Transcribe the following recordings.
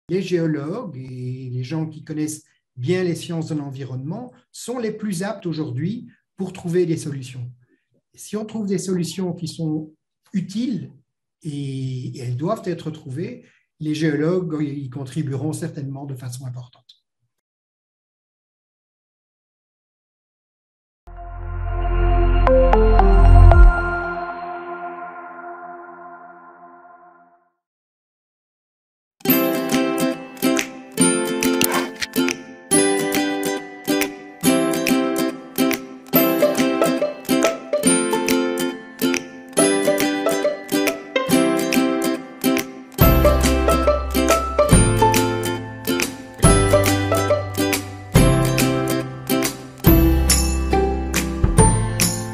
les géologues et les gens qui connaissent bien les sciences de l'environnement sont les plus aptes aujourd'hui pour trouver des solutions. Si on trouve des solutions qui sont utiles et elles doivent être trouvées, les géologues y contribueront certainement de façon importante.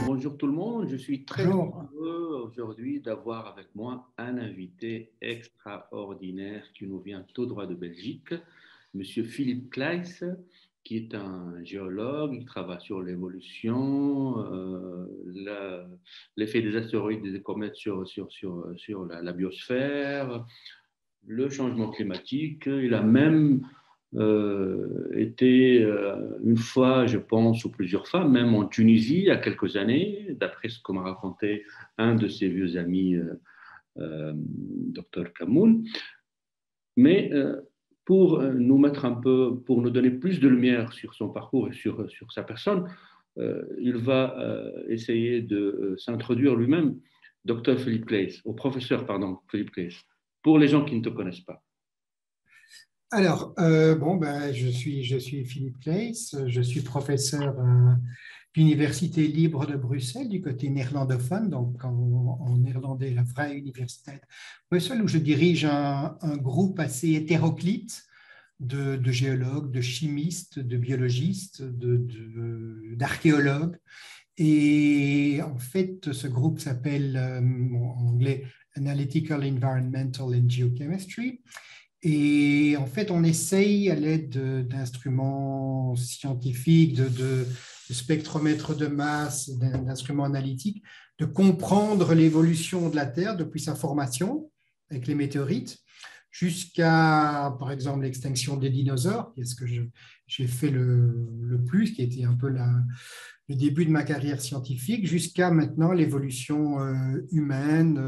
Bonjour tout le monde, je suis très Bonjour. heureux aujourd'hui d'avoir avec moi un invité extraordinaire qui nous vient tout droit de Belgique, Monsieur Philippe Claes, qui est un géologue, il travaille sur l'évolution, l'effet des astéroïdes et des comètes sur la biosphère, le changement climatique. Il a même été une fois, je pense, ou plusieurs fois, même en Tunisie, il y a quelques années, d'après ce que m'a raconté un de ses vieux amis, Dr Kamoun. Mais pour nous mettre un peu, pour nous donner plus de lumière sur son parcours et sur sa personne, il va essayer de s'introduire lui-même, Dr Philippe Claes, au professeur, pardon, Philippe Claes, pour les gens qui ne te connaissent pas. Alors, je suis Philippe Claes, je suis professeur à l'Université libre de Bruxelles, du côté néerlandophone, donc en néerlandais, la vraie université de Bruxelles, où je dirige un groupe assez hétéroclite de géologues, de chimistes, de biologistes, d'archéologues. Et en fait, ce groupe s'appelle en anglais Analytical Environmental and Geochemistry. Et en fait, on essaye à l'aide d'instruments scientifiques, de spectromètres de masse, d'instruments analytiques, de comprendre l'évolution de la Terre depuis sa formation avec les météorites jusqu'à, par exemple, l'extinction des dinosaures, qui est ce que j'ai fait le plus, qui était un peu le début de ma carrière scientifique, jusqu'à maintenant l'évolution humaine.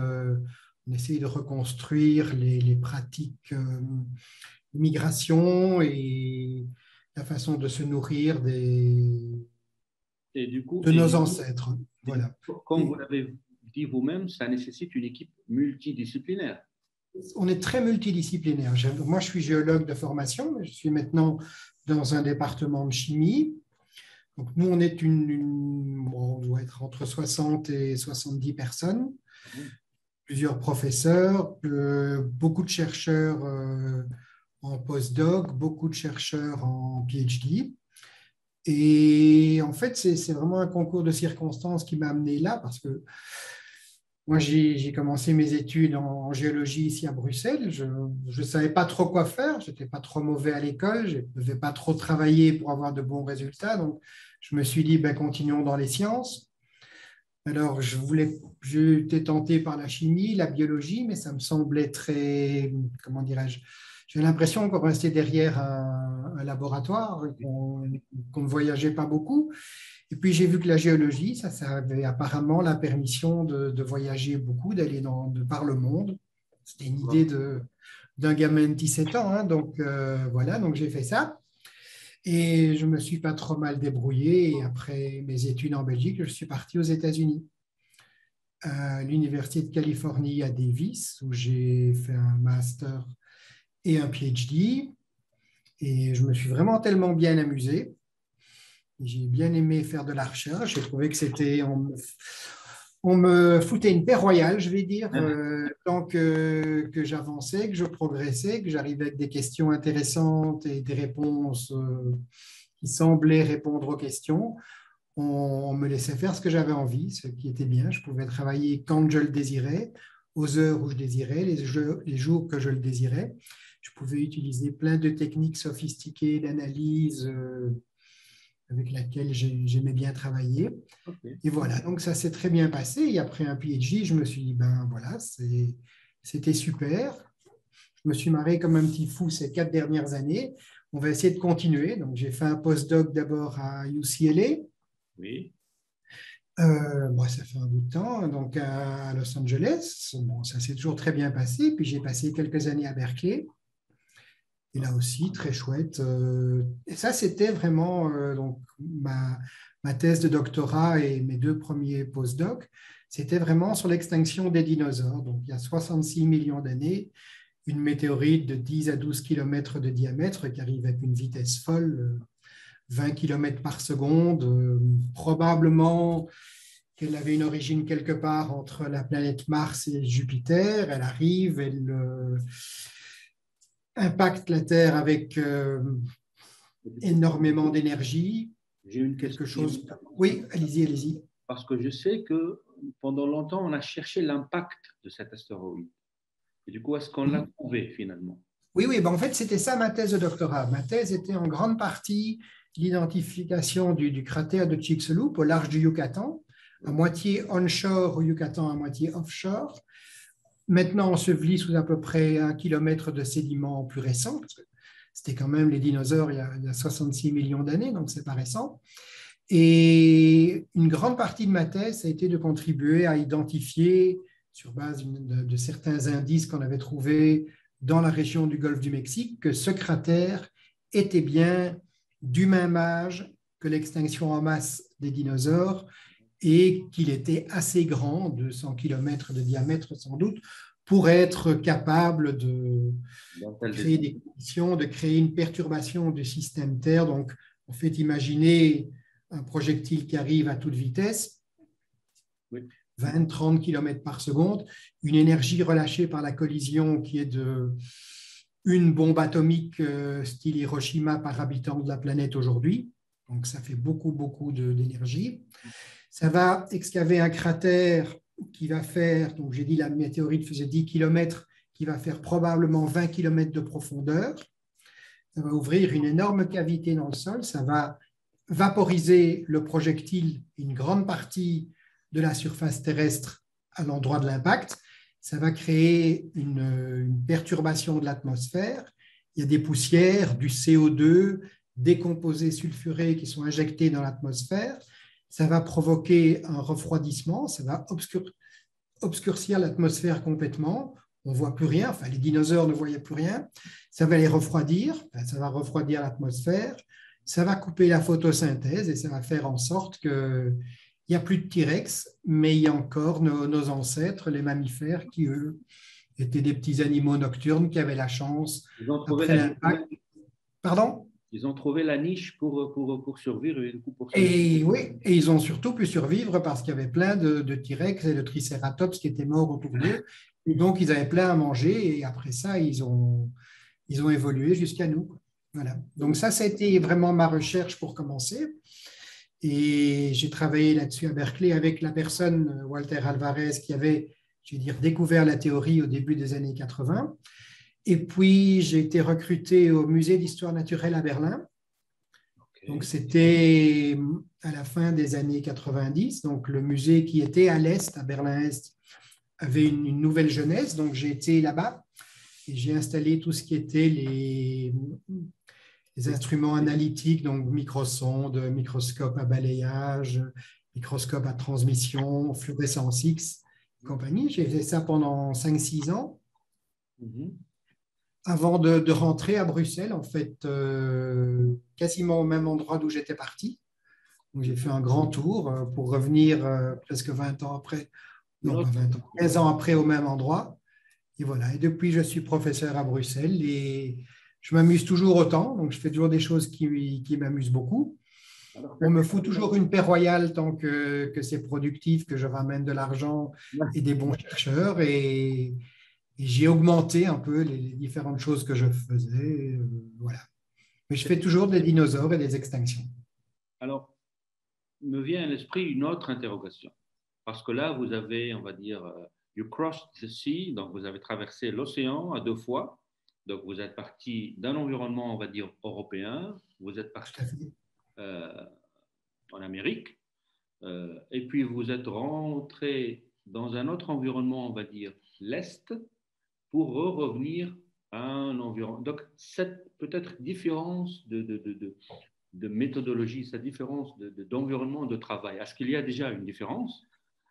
On essaye de reconstruire les pratiques de migration et la façon de se nourrir Et du coup, de nos ancêtres. Voilà. comme vous Et l'avez dit vous-même, ça nécessite une équipe multidisciplinaire. on est très multidisciplinaire. Moi, je suis géologue de formation, mais je suis maintenant dans un département de chimie. Donc, nous, on est on doit être entre 60 et 70 personnes, plusieurs professeurs, beaucoup de chercheurs en postdoc, beaucoup de chercheurs en PhD. Et en fait, c'est vraiment un concours de circonstances qui m'a amené là, parce que moi, j'ai commencé mes études en géologie ici à Bruxelles. Je ne savais pas trop quoi faire. Je n'étais pas trop mauvais à l'école. Je ne devais pas trop travailler pour avoir de bons résultats. Donc, je me suis dit, ben, continuons dans les sciences. Alors, j'étais tenté par la chimie, la biologie, mais ça me semblait très, comment dirais-je, j'ai l'impression qu'on restait derrière un laboratoire, qu'on ne voyageait pas beaucoup. Et puis, j'ai vu que la géologie, ça avait apparemment la permission de voyager beaucoup, d'aller de par le monde. C'était une idée d'un gamin de 17 ans. Hein, donc, voilà, donc j'ai fait ça. Et je me suis pas trop mal débrouillé. Et après mes études en Belgique, je suis parti aux États-Unis, à l'Université de Californie à Davis, où j'ai fait un master et un PhD. Et je me suis vraiment tellement bien amusé. J'ai bien aimé faire de la recherche. J'ai trouvé que on me foutait une paix royale, je vais dire, tant que j'avançais, que je progressais, que j'arrivais avec des questions intéressantes et des réponses qui semblaient répondre aux questions. On me laissait faire ce que j'avais envie, ce qui était bien. Je pouvais travailler quand je le désirais, aux heures où je désirais, les jours que je le désirais. Je pouvais utiliser plein de techniques sophistiquées d'analyse avec laquelle j'aimais bien travailler. Okay. Et voilà, donc ça s'est très bien passé. Et après un PhD, je me suis dit, ben voilà, c'était super. Je je me suis marré comme un petit fou ces 4 dernières années. On va essayer de continuer. Donc, j'ai fait un postdoc d'abord à UCLA. Oui. Bon, ça fait un bout de temps, donc à Los Angeles. Bon, ça s'est toujours très bien passé. Puis j'ai passé quelques années à Berkeley. Et là aussi, très chouette. Et ça, c'était vraiment donc, ma thèse de doctorat et mes 2 premiers postdocs. C'était vraiment sur l'extinction des dinosaures. Donc, il y a 66 millions d'années, une météorite de 10 à 12 km de diamètre qui arrive avec une vitesse folle, 20 km par seconde. Probablement qu'elle avait une origine quelque part entre la planète Mars et Jupiter. Elle arrive, elle impacte la Terre avec énormément d'énergie. J'ai une Quelque question. chose. Oui, allez-y, allez-y. Parce que je sais que pendant longtemps, on a cherché l'impact de cet astéroïde. Et du coup, est-ce qu'on l'a trouvé finalement? Oui, oui, ben en fait, c'était ça ma thèse de doctorat. Ma thèse était en grande partie l'identification du cratère de Chicxulub au large du Yucatan, à moitié onshore au Yucatan, à moitié offshore. Maintenant enseveli sous à peu près 1 kilomètre de sédiments plus récents, parce que c'était quand même les dinosaures il y a 66 millions d'années, donc c'est pas récent. Et une grande partie de ma thèse a été de contribuer à identifier, sur base de certains indices qu'on avait trouvés dans la région du golfe du Mexique, que ce cratère était bien du même âge que l'extinction en masse des dinosaures et qu'il était assez grand, 200 km de diamètre sans doute, pour être capable de créer des conditions, de créer une perturbation du système Terre. Donc, en fait, imaginez un projectile qui arrive à toute vitesse, Oui. 20-30 km par seconde, une énergie relâchée par la collision qui est de une bombe atomique style Hiroshima par habitant de la planète aujourd'hui. Donc, ça fait beaucoup, beaucoup d'énergie. Ça va excaver un cratère qui va faire, donc j'ai dit la météorite faisait 10 km, qui va faire probablement 20 km de profondeur. Ça va ouvrir une énorme cavité dans le sol, ça va vaporiser le projectile, une grande partie de la surface terrestre à l'endroit de l'impact. Ça va créer une perturbation de l'atmosphère. Il y a des poussières, du CO2, des composés sulfurés qui sont injectés dans l'atmosphère. Ça va provoquer un refroidissement, ça va obscurcir l'atmosphère complètement. On ne voit plus rien, enfin les dinosaures ne voyaient plus rien. Ça va les refroidir, ça va refroidir l'atmosphère, ça va couper la photosynthèse et ça va faire en sorte qu'il n'y a plus de T-Rex, mais il y a encore nos ancêtres, les mammifères, qui eux étaient des petits animaux nocturnes qui avaient la chance, après l'impact. Pardon? Ils ont trouvé la niche pour survivre et du coup pour se... Et oui, et ils ont surtout pu survivre parce qu'il y avait plein de T-Rex et de Triceratops qui étaient morts autour d'eux. Et donc, ils avaient plein à manger et après ça, ils ont évolué jusqu'à nous. Voilà. Donc ça a été vraiment ma recherche pour commencer. Et j'ai travaillé là-dessus à Berkeley avec la personne, Walter Alvarez, qui avait, je vais dire, découvert la théorie au début des années 80. Et puis, j'ai été recruté au Musée d'histoire naturelle à Berlin. Donc, c'était à la fin des années 90. Donc, le musée qui était à l'Est, à Berlin-Est, avait une nouvelle jeunesse. Donc, j'ai été là-bas et j'ai installé tout ce qui était les instruments analytiques, donc microsondes, microscope à balayage, microscope à transmission, fluorescence X, et compagnie. J'ai fait ça pendant 5-6 ans. Avant de rentrer à Bruxelles, en fait, quasiment au même endroit d'où j'étais parti. Donc, j'ai fait un grand tour pour revenir presque 20 ans après, non pas 20 ans, 15 ans après au même endroit. Et voilà. Et depuis, je suis professeur à Bruxelles et je m'amuse toujours autant. Donc, je fais toujours des choses qui m'amusent beaucoup. On me fout toujours une paix royale tant que c'est productif, que je ramène de l'argent et des bons chercheurs. Et j'ai augmenté un peu les différentes choses que je faisais. Voilà. Mais je fais toujours des dinosaures et des extinctions. Alors, me vient à l'esprit une autre interrogation. Parce que là, vous avez, on va dire, you crossed the sea, donc vous avez traversé l'océan à 2 fois. Donc, vous êtes parti d'un environnement, on va dire, européen, vous êtes parti en Amérique, et puis vous êtes rentré dans un autre environnement, on va dire, l'Est, pour revenir un environnement. Donc, cette peut-être différence de méthodologie, cette différence d'environnement de travail, est-ce qu'il y a déjà une différence?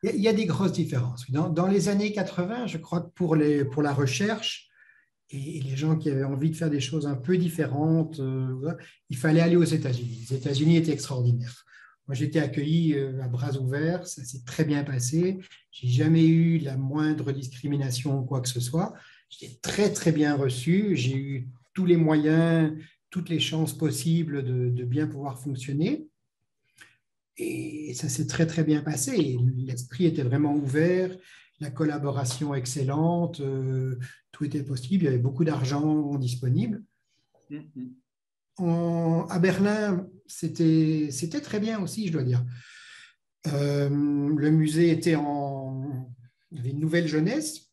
Il y a des grosses différences. Dans les années 80, je crois que pour la recherche et les gens qui avaient envie de faire des choses un peu différentes, il fallait aller aux États-Unis. Les États-Unis étaient extraordinaires. Moi, j'ai été accueilli à bras ouverts, ça s'est très bien passé. J'ai jamais eu la moindre discrimination ou quoi que ce soit. J'étais très, très bien reçu. J'ai eu tous les moyens, toutes les chances possibles de bien pouvoir fonctionner. Et ça s'est très, très bien passé. L'esprit était vraiment ouvert, la collaboration excellente, tout était possible. Il y avait beaucoup d'argent disponible. Mhm. À Berlin, c'était très bien aussi, je dois dire. Le musée était il y avait une nouvelle jeunesse.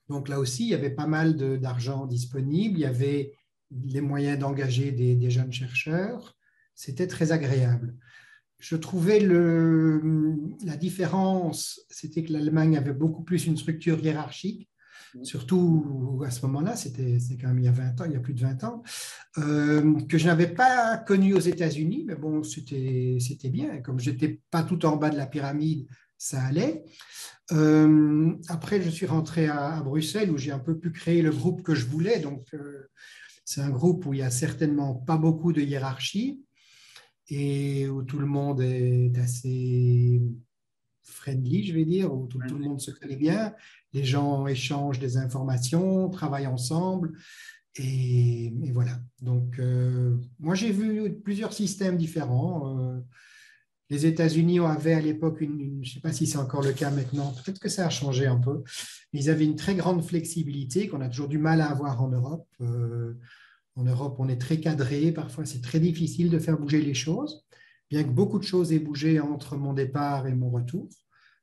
Donc là aussi, il y avait pas mal d'argent disponible. Il y avait les moyens d'engager des jeunes chercheurs. C'était très agréable. Je trouvais la différence, c'était que l'Allemagne avait beaucoup plus une structure hiérarchique, surtout à ce moment-là, c'est quand même il y a 20 ans, il y a plus de 20 ans, que je n'avais pas connu aux États-Unis, mais bon, c'était bien. Comme je n'étais pas tout en bas de la pyramide, ça allait. Après, je suis rentré à Bruxelles où j'ai un peu pu créer le groupe que je voulais. Donc, c'est un groupe où il n'y a certainement pas beaucoup de hiérarchie et où tout le monde est assez friendly, je vais dire, où tout le monde se connaît bien, les gens échangent des informations, travaillent ensemble, et voilà. Donc, moi, j'ai vu plusieurs systèmes différents. Les États-Unis avaient à l'époque je ne sais pas si c'est encore le cas maintenant, peut-être que ça a changé un peu, mais ils avaient une très grande flexibilité qu'on a toujours du mal à avoir en Europe. En Europe, on est très cadré, parfois c'est très difficile de faire bouger les choses, bien que beaucoup de choses aient bougé entre mon départ et mon retour,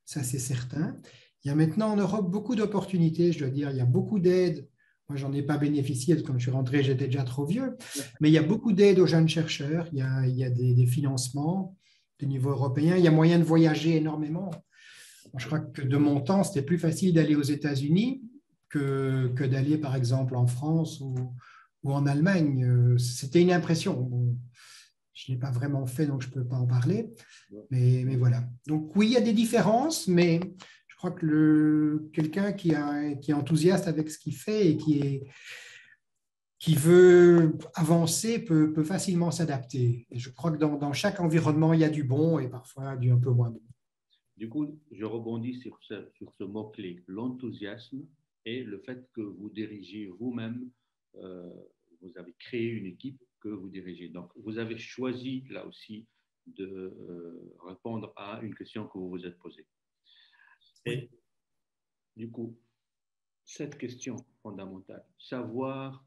ça c'est certain. Il y a maintenant en Europe beaucoup d'opportunités, je dois dire, il y a beaucoup d'aides. Moi, j'en ai pas bénéficié, parce que quand je suis rentré, j'étais déjà trop vieux, mais il y a beaucoup d'aides aux jeunes chercheurs, il y a des financements de niveau européen, il y a moyen de voyager énormément. Je crois que de mon temps, c'était plus facile d'aller aux États-Unis que d'aller, par exemple, en France ou en Allemagne. C'était une impression. Bon, je ne l'ai pas vraiment fait, donc je ne peux pas en parler. Mais voilà. Donc oui, il y a des différences, mais je crois que quelqu'un qui est enthousiaste avec ce qu'il fait et qui veut avancer peut facilement s'adapter. Et je crois que dans chaque environnement, il y a du bon et parfois du un peu moins bon. Du coup, je rebondis sur ce mot-clé, l'enthousiasme et le fait que vous dirigez vous-même, euh, vous avez créé une équipe que vous dirigez. Donc, vous avez choisi là aussi de répondre à une question que vous vous êtes posée. Oui. Et du coup, cette question fondamentale, savoir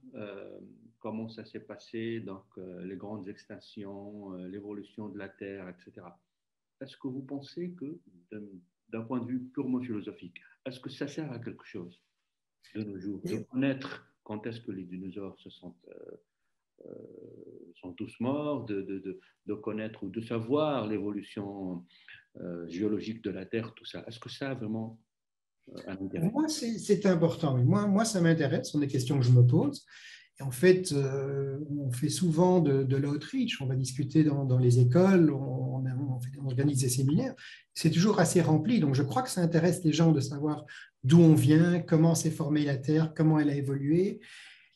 comment ça s'est passé, donc les grandes extinctions, l'évolution de la Terre, etc. Est-ce que vous pensez que, d'un point de vue purement philosophique, est-ce que ça sert à quelque chose de nos jours, de connaître quand est-ce que les dinosaures sont tous morts, de connaître ou de savoir l'évolution géologique de la Terre, tout ça? Est-ce que ça a vraiment un intérêt? Pour moi, c'est important. Oui. Moi, ça m'intéresse. Ce sont des questions que je me pose. Et en fait, on fait souvent de l'outreach. On va discuter dans les écoles, on organise des séminaires. C'est toujours assez rempli. Donc, je crois que ça intéresse les gens de savoir d'où on vient, comment s'est formée la Terre, comment elle a évolué.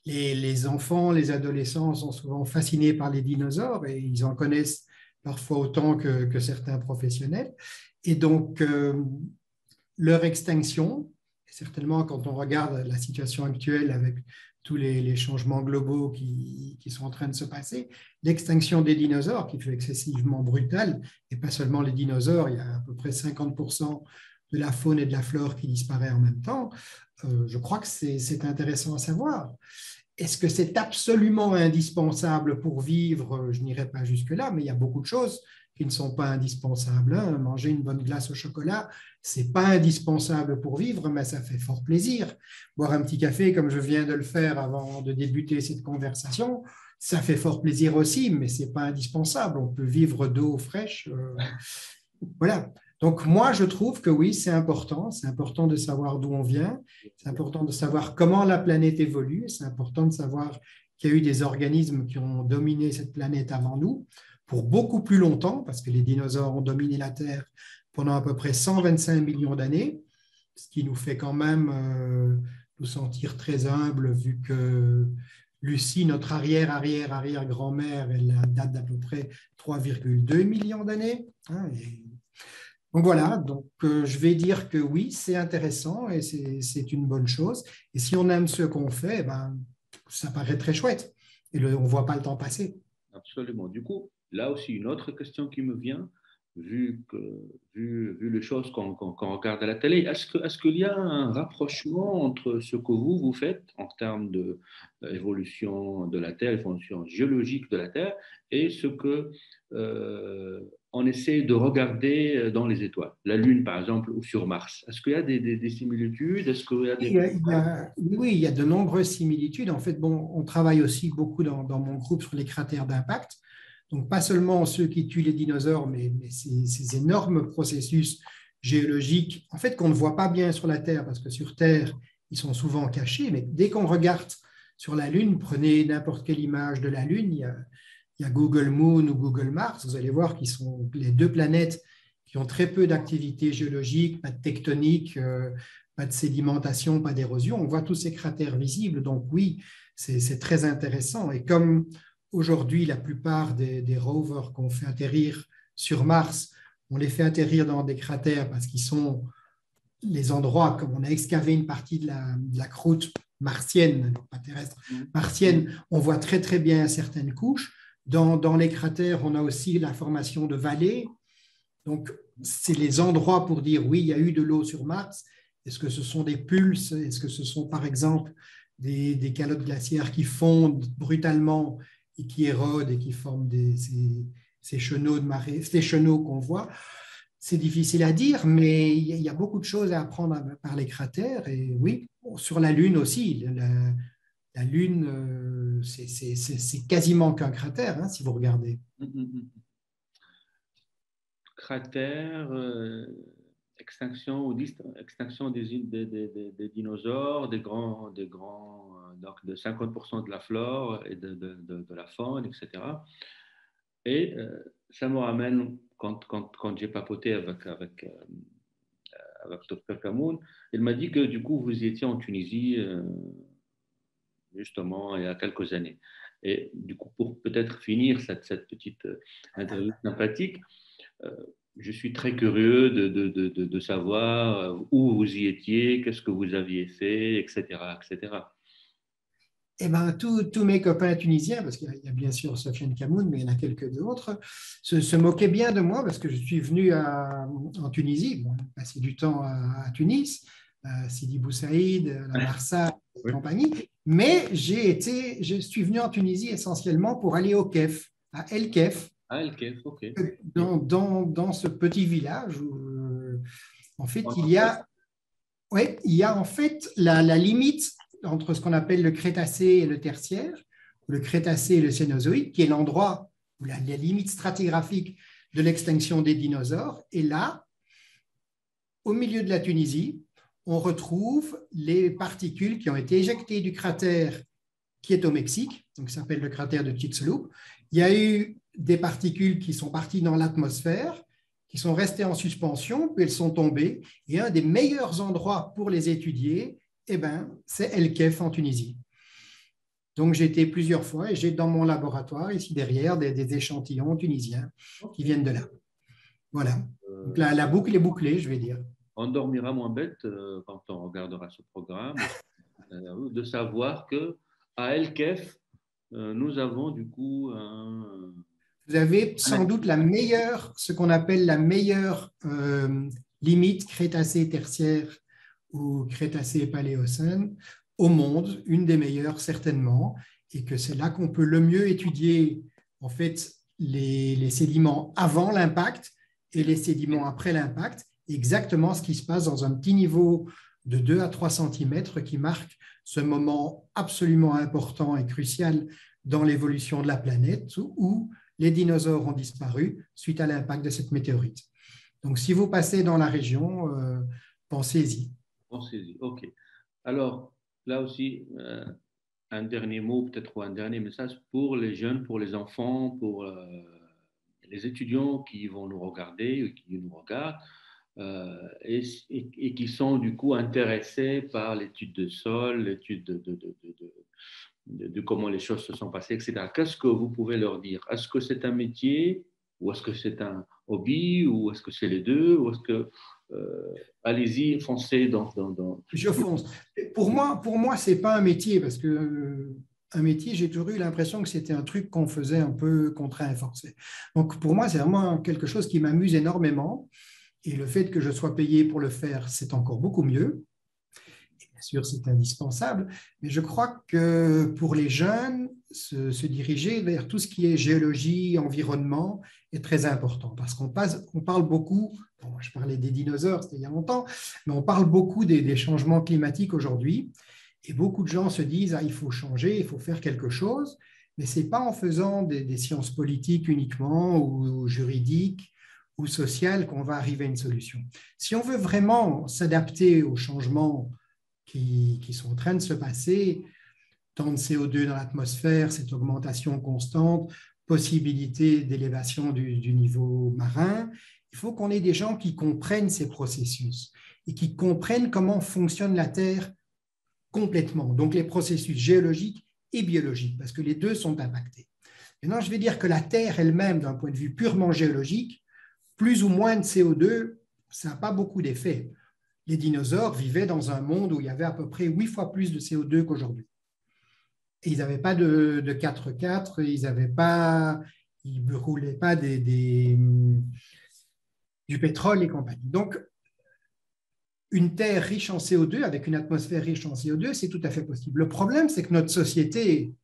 Les enfants, les adolescents sont souvent fascinés par les dinosaures et ils en connaissent parfois autant que certains professionnels. Et donc, leur extinction, certainement quand on regarde la situation actuelle avec tous les changements globaux qui sont en train de se passer, l'extinction des dinosaures qui fut excessivement brutale, et pas seulement les dinosaures, il y a à peu près 50% de la faune et de la flore qui disparaît en même temps, je crois que c'est intéressant à savoir. Est-ce que c'est absolument indispensable pour vivre? Je n'irai pas jusque-là, mais il y a beaucoup de choses qui ne sont pas indispensables. Hein. Manger une bonne glace au chocolat, ce n'est pas indispensable pour vivre, mais ça fait fort plaisir. Boire un petit café, comme je viens de le faire avant de débuter cette conversation, ça fait fort plaisir aussi, mais ce n'est pas indispensable. On peut vivre d'eau fraîche. Voilà. Donc, moi, je trouve que oui, c'est important. C'est important de savoir d'où on vient. C'est important de savoir comment la planète évolue. C'est important de savoir qu'il y a eu des organismes qui ont dominé cette planète avant nous pour beaucoup plus longtemps, parce que les dinosaures ont dominé la Terre pendant à peu près 125 millions d'années, ce qui nous fait quand même nous sentir très humbles, vu que Lucie, notre arrière-arrière-arrière-grand-mère, elle date d'à peu près 3,2 millions d'années. Hein, donc voilà, donc je vais dire que oui, c'est intéressant et c'est une bonne chose. Et si on aime ce qu'on fait, ben, ça paraît très chouette. Et on ne voit pas le temps passer. Absolument. Du coup, là aussi, une autre question qui me vient, vu les choses qu'on regarde à la télé, est-ce qu'il y a un rapprochement entre ce que vous faites en termes d'évolution de la Terre, évolution géologique de la Terre, et ce que on essaie de regarder dans les étoiles, la Lune par exemple, ou sur Mars? Est-ce qu'il y a des similitudes? Est-ce qu'il y a des... Oui, il y a de nombreuses similitudes. En fait, bon, on travaille aussi beaucoup dans mon groupe sur les cratères d'impact. Donc, pas seulement ceux qui tuent les dinosaures, mais ces énormes processus géologiques, en fait, qu'on ne voit pas bien sur la Terre, parce que sur Terre, ils sont souvent cachés. Mais dès qu'on regarde sur la Lune, prenez n'importe quelle image de la Lune, il y a Google Moon ou Google Mars, vous allez voir qu'ils sont les deux planètes qui ont très peu d'activité géologique, pas de tectonique, pas de sédimentation, pas d'érosion. On voit tous ces cratères visibles, donc oui, c'est très intéressant. Et comme aujourd'hui, la plupart des rovers qu'on fait atterrir sur Mars, on les fait atterrir dans des cratères parce qu'ils sont les endroits, comme on a excavé une partie de la croûte martienne, pas terrestre, martienne, on voit très très bien certaines couches. Dans les cratères, on a aussi la formation de vallées. Donc, c'est les endroits pour dire oui, il y a eu de l'eau sur Mars. Est-ce que ce sont des pulses? Est-ce que ce sont, par exemple, des calottes glaciaires qui fondent brutalement et qui érodent et qui forment ces chenaux de marée, ces chenaux qu'on voit? C'est difficile à dire, mais il y a beaucoup de choses à apprendre par les cratères. Et oui, sur la Lune aussi. La Lune, c'est quasiment qu'un cratère, hein, si vous regardez. Cratères, extinction, ou extinction des dinosaures, donc de 50% de la flore et de la faune, etc. Et ça me ramène, quand j'ai papoté avec Dr Kamoun, il m'a dit que du coup, vous étiez en Tunisie, justement, il y a quelques années. Et du coup, pour peut-être finir cette petite interview sympathique, je suis très curieux de savoir où vous y étiez, qu'est-ce que vous aviez fait, etc., etc. Eh ben, tous mes copains tunisiens, parce qu'il y a bien sûr Sofiane Kamoun, mais il y en a quelques autres, se moquaient bien de moi parce que je suis venu en Tunisie, bon, passer du temps à Tunis, à Sidi Bou Saïd, la Marsa et compagnie, mais je suis venu en Tunisie essentiellement pour aller au Kef, à El Kef, Ah, ok, ok. dans ce petit village où, en fait, ouais, il y a en fait la limite entre ce qu'on appelle le Crétacé et le Tertiaire, le Crétacé et le Cénozoïque, qui est l'endroit où la limite stratigraphique de l'extinction des dinosaures. Et là, au milieu de la Tunisie, on retrouve les particules qui ont été éjectées du cratère qui est au Mexique, donc ça s'appelle le cratère de Chicxulub. Il y a eu des particules qui sont parties dans l'atmosphère, qui sont restées en suspension, puis elles sont tombées. Et un des meilleurs endroits pour les étudier, eh ben, c'est El Kef en Tunisie. Donc, j'ai été plusieurs fois et j'ai dans mon laboratoire, ici derrière, des échantillons tunisiens qui viennent de là. Voilà. Donc, la boucle est bouclée, je vais dire. On dormira moins bête quand on regardera ce programme, de savoir que à El Kef, nous avons du coup Vous avez sans doute la meilleure, ce qu'on appelle la meilleure limite Crétacé-Tertiaire ou Crétacé-Paléocène au monde, une des meilleures certainement, et que c'est là qu'on peut le mieux étudier en fait les sédiments avant l'impact et les sédiments après l'impact, exactement ce qui se passe dans un petit niveau de 2 à 3 cm qui marque ce moment absolument important et crucial dans l'évolution de la planète où les dinosaures ont disparu suite à l'impact de cette météorite. Donc, si vous passez dans la région, pensez-y. Pensez-y. OK. Alors, là aussi, un dernier mot, peut-être, ou un dernier message pour les jeunes, pour les enfants, pour les étudiants qui vont nous regarder, qui nous regardent, et qui sont du coup intéressés par l'étude de sol, l'étude de comment les choses se sont passées, etc. Qu'est-ce que vous pouvez leur dire? Est-ce que c'est un métier ou est-ce que c'est un hobby ou est-ce que c'est les deux ou est-ce que allez-y, foncez dans... Je fonce. Pour moi, c'est pas un métier parce que un métier, j'ai toujours eu l'impression que c'était un truc qu'on faisait un peu contraint et forcé. Donc, pour moi, c'est vraiment quelque chose qui m'amuse énormément. Et le fait que je sois payé pour le faire, c'est encore beaucoup mieux. Bien sûr, c'est indispensable, mais je crois que pour les jeunes, se diriger vers tout ce qui est géologie, environnement est très important parce on parle beaucoup, bon, je parlais des dinosaures, c'était il y a longtemps, mais on parle beaucoup des changements climatiques aujourd'hui et beaucoup de gens se disent ah, il faut changer, il faut faire quelque chose, mais ce n'est pas en faisant des sciences politiques uniquement ou juridiques ou sociales qu'on va arriver à une solution. Si on veut vraiment s'adapter aux changements qui sont en train de se passer, tant de CO2 dans l'atmosphère, cette augmentation constante, possibilité d'élévation du niveau marin, il faut qu'on ait des gens qui comprennent ces processus et qui comprennent comment fonctionne la Terre complètement, donc les processus géologiques et biologiques, parce que les deux sont impactés. Maintenant, je vais dire que la Terre elle-même, d'un point de vue purement géologique, plus ou moins de CO2, ça n'a pas beaucoup d'effet. Les dinosaures vivaient dans un monde où il y avait à peu près 8 fois plus de CO2 qu'aujourd'hui. Et ils n'avaient pas de 4x4, ils ne roulaient pas du pétrole et compagnie. Donc, une Terre riche en CO2, avec une atmosphère riche en CO2, c'est tout à fait possible. Le problème, c'est que notre société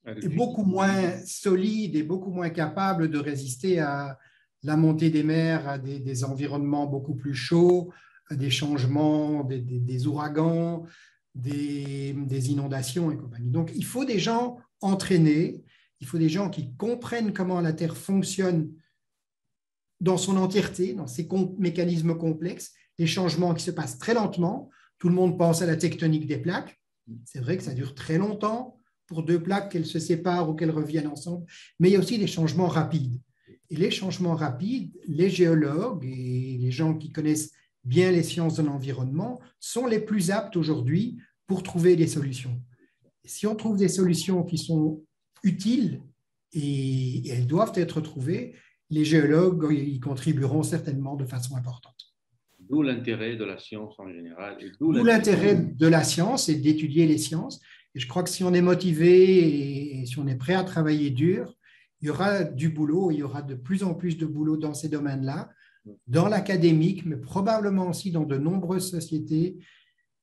est beaucoup moins solide et beaucoup moins capable de résister à la montée des mers, à des environnements beaucoup plus chauds, à des changements, des ouragans, des inondations et compagnie. Donc, il faut des gens entraînés, il faut des gens qui comprennent comment la Terre fonctionne dans son entièreté, dans ses mécanismes complexes, les changements qui se passent très lentement. Tout le monde pense à la tectonique des plaques. C'est vrai que ça dure très longtemps pour deux plaques qu'elles se séparent ou qu'elles reviennent ensemble, mais il y a aussi des changements rapides. Et les changements rapides, les géologues et les gens qui connaissent bien les sciences de l'environnement sont les plus aptes aujourd'hui pour trouver des solutions. Et si on trouve des solutions qui sont utiles et elles doivent être trouvées, les géologues y contribueront certainement de façon importante. D'où l'intérêt de la science en général. D'où l'intérêt de la science et d'étudier les sciences. Et je crois que si on est motivé et si on est prêt à travailler dur, il y aura du boulot, il y aura de plus en plus de boulot dans ces domaines-là, dans l'académique, mais probablement aussi dans de nombreuses sociétés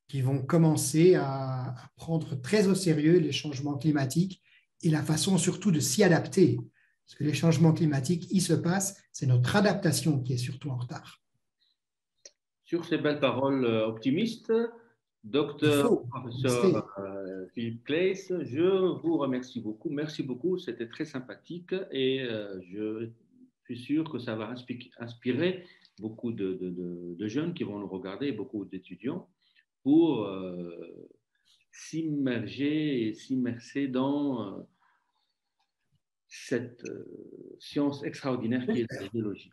qui vont commencer à prendre très au sérieux les changements climatiques et la façon surtout de s'y adapter. Parce que les changements climatiques, ils se passent, c'est notre adaptation qui est surtout en retard. Sur ces belles paroles optimistes, docteur, professeur Philippe Claes, je vous remercie beaucoup. Merci beaucoup, c'était très sympathique et je suis sûr que ça va inspirer beaucoup de jeunes qui vont nous regarder, beaucoup d'étudiants, pour s'immerger et s'immerser dans cette science extraordinaire qui est la géologie.